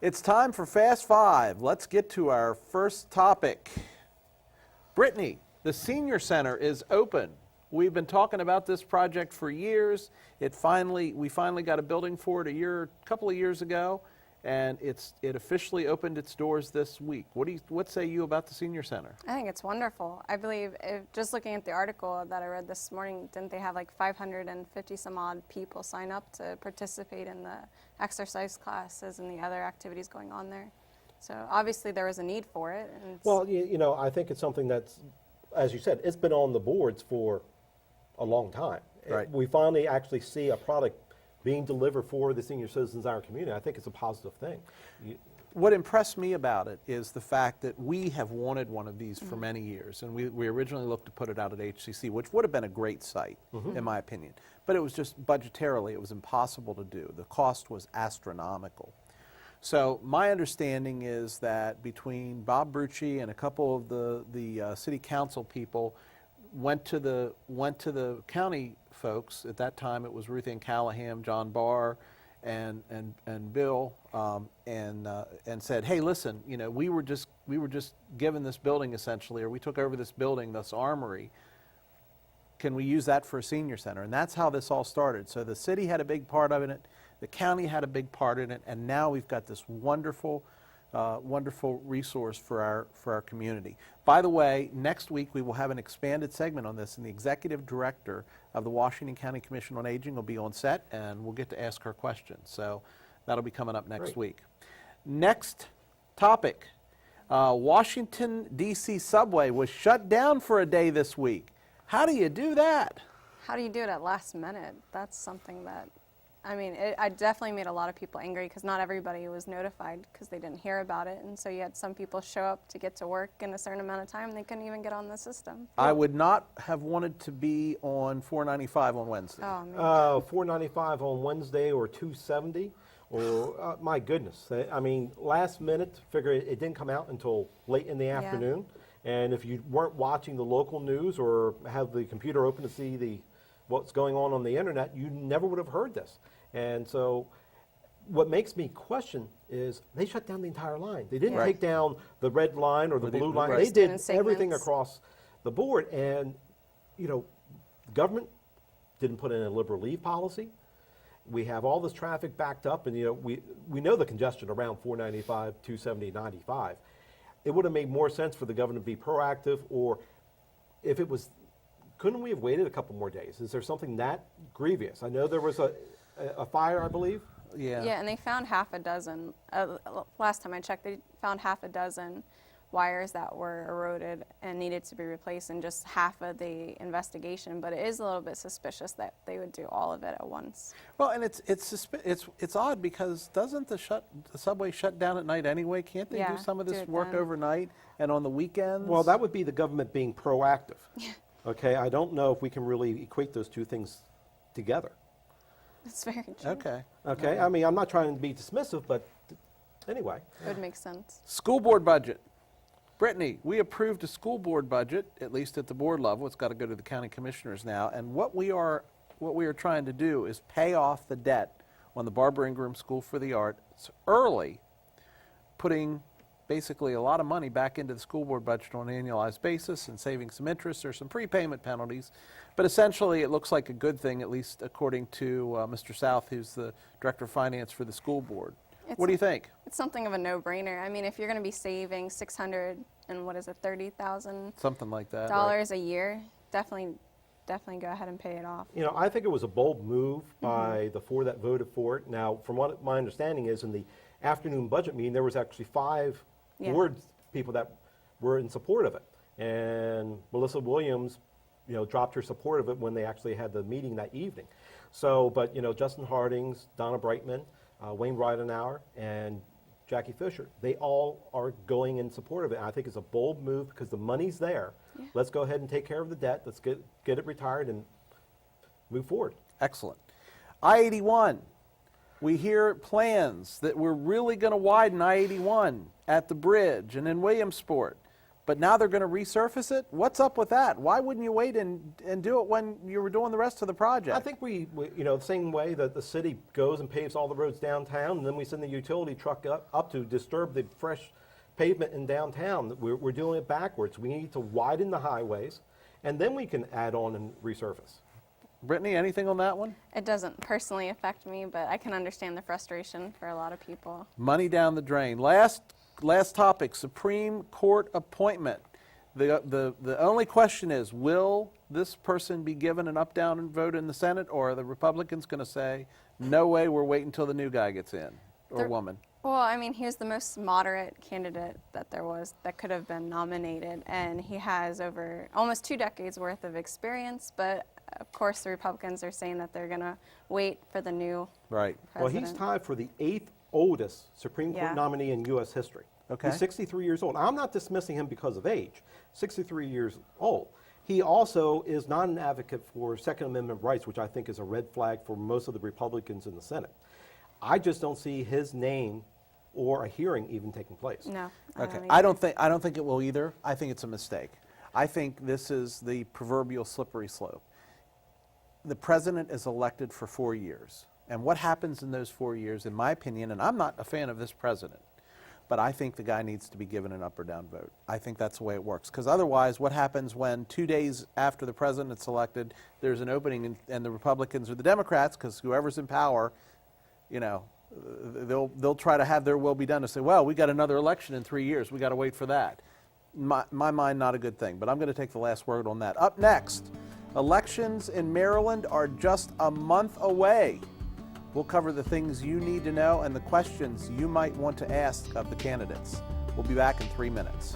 It's time for Fast Five. Let's get to our first topic. Brittany, the Senior Center is open. We've been talking about this project for years. We finally got a building for it a couple of years ago, and it officially opened its doors this week. What say you about the Senior Center? I think it's wonderful. I believe, just looking at the article that I read this morning, didn't they have like 550 some odd people sign up to participate in the exercise classes and the other activities going on there? So obviously there was a need for it. And well, I think it's something that's, as you said, it's been on the boards for a long time. Right. We finally actually see a product being delivered for the senior citizens in our community. I think it's a positive thing. What impressed me about it is the fact that we have wanted one of these for many years, and we originally looked to put it out at HCC, which would have been a great site, in my opinion. But it was just budgetarily, it was impossible to do. The cost was astronomical. So my understanding is that between Bob Brucci and a couple of the city council people went to the county folks. At that time, it was Ruth Ann Callahan, John Barr, and Bill, and said, "Hey, listen, we were just given this building essentially, or we took over this building, this armory. Can we use that for a senior center?" And that's how this all started. So the city had a big part of it, the county had a big part in it, and now we've got this wonderful resource for our community. By the way, next week we will have an expanded segment on this, and the executive director of the Washington County Commission on Aging will be on set, and we'll get to ask her questions. So that'll be coming up next week. Next topic, Washington, D.C. subway was shut down for a day this week. How do you do that? how do you do it at last minute? That's something that, I definitely made a lot of people angry because not everybody was notified because they didn't hear about it. And so you had some people show up to get to work in a certain amount of time and they couldn't even get on the system. I would not have wanted to be on 495 on Wednesday. Oh, man. 495 on Wednesday or 270 or, my goodness. Last minute, figure it didn't come out until late in the afternoon. And if you weren't watching the local news or have the computer open to see what's going on the internet, you never would have heard this. And so what makes me question is they shut down the entire line. They didn't take down the red line or the blue line. They did everything across the board. And, the government didn't put in a liberal leave policy. We have all this traffic backed up, and, we know the congestion around 495, 270, 95. It would have made more sense for the governor to be proactive, or if it was, couldn't we have waited a couple more days? Is there something that grievous? I know there was a fire, I believe. Yeah. Yeah, and they found half a dozen. Last time I checked, they found half a dozen wires that were eroded and needed to be replaced in just half of the investigation. But it is a little bit suspicious that they would do all of it at once. Well, and it's odd because doesn't the subway shut down at night anyway? Can't they do some of this work overnight and on the weekends? Well, that would be the government being proactive. Okay, I don't know if we can really equate those two things together. That's very true. Okay. Okay, I'm not trying to be dismissive, but anyway. It would make sense. School board budget. Brittany, we approved a school board budget, at least at the board level. It's got to go to the county commissioners now. And what we are trying to do is pay off the debt on the Barbara Ingram School for the Arts early, putting basically a lot of money back into the school board budget on an annualized basis and saving some interest or some prepayment penalties. But essentially, it looks like a good thing, at least according to Mr. South, who's the director of finance for the school board. What do you think? It's something of a no-brainer. If you're going to be saving $30,000 something like that dollars a year, definitely go ahead and pay it off. I think it was a bold move by the four that voted for it. Now, from what my understanding is, in the afternoon budget meeting, there was actually 5 board people that were in support of it. And Melissa Williams, dropped her support of it when they actually had the meeting that evening. So, but, Justin Hardings, Donna Brightman, Wayne Ridenauer, and Jackie Fisher, they all are going in support of it. And I think it's a bold move because the money's there. Yeah. Let's go ahead and take care of the debt. Let's get it retired and move forward. Excellent. I-81, we hear plans that we're really going to widen I-81 at the bridge and in Williamsport. but now they're going to resurface it? What's up with that? Why wouldn't you wait and do it when you were doing the rest of the project? I think we the same way that the city goes and paves all the roads downtown, and then we send the utility truck up to disturb the fresh pavement in downtown. We're doing it backwards. We need to widen the highways, and then we can add on and resurface. Brittany, anything on that one? It doesn't personally affect me, but I can understand the frustration for a lot of people. Money down the drain. Last topic, Supreme Court appointment. The only question is, will this person be given an up-down vote in the Senate, or are the Republicans going to say, no way, we're waiting until the new guy gets in, or woman? Well, I mean, he was the most moderate candidate that there was that could have been nominated, and he has over almost 2 decades worth of experience, but of course the Republicans are saying that they're going to wait for the new Right. president. Well, he's tied for the 8th oldest Supreme Court Yeah. nominee in U.S. history. Okay. He's 63 years old. I'm not dismissing him because of age. 63 years old. He also is not an advocate for Second Amendment rights, which I think is a red flag for most of the Republicans in the Senate. I just don't see his name or a hearing even taking place. No. Okay. either. I don't think it will either. I think it's a mistake. I think this is the proverbial slippery slope. The president is elected for 4 years. And what happens in those 4 years, in my opinion, and I'm not a fan of this president, but I think the guy needs to be given an up or down vote. I think that's the way it works. Because otherwise, what happens when 2 days after the president's elected, there's an opening and the Republicans or the Democrats, because whoever's in power, you know, they'll try to have their will be done to say, well, we got another election in 3 years. We got to wait for that. My mind, not a good thing. But I'm going to take the last word on that. Up next, elections in Maryland are just a month away. We'll cover the things you need to know and the questions you might want to ask of the candidates. We'll be back in 3 minutes.